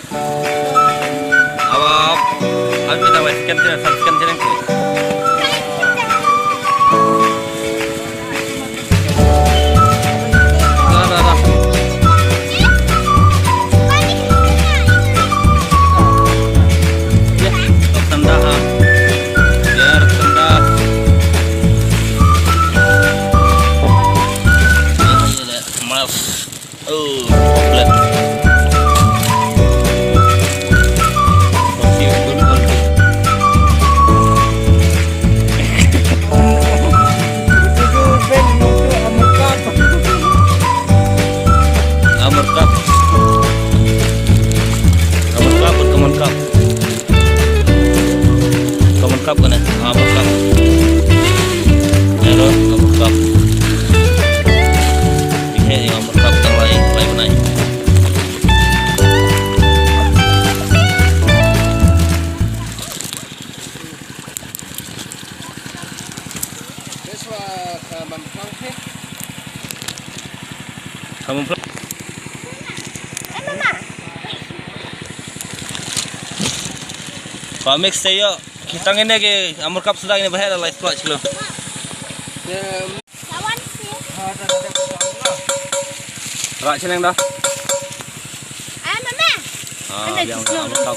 Awak, aku minta sekian channel ke. Cup kan ya, Amor Cup. Halo, Amor Cup. Ini yang Amor Cup yang lain naik. Kamu pulang? Pak Mix saya kita ini ke Amor Cup sudah ini bahaya lah clutch lo. Lawan sih. Rak seneng dah. Mama. Yang Amor Cup.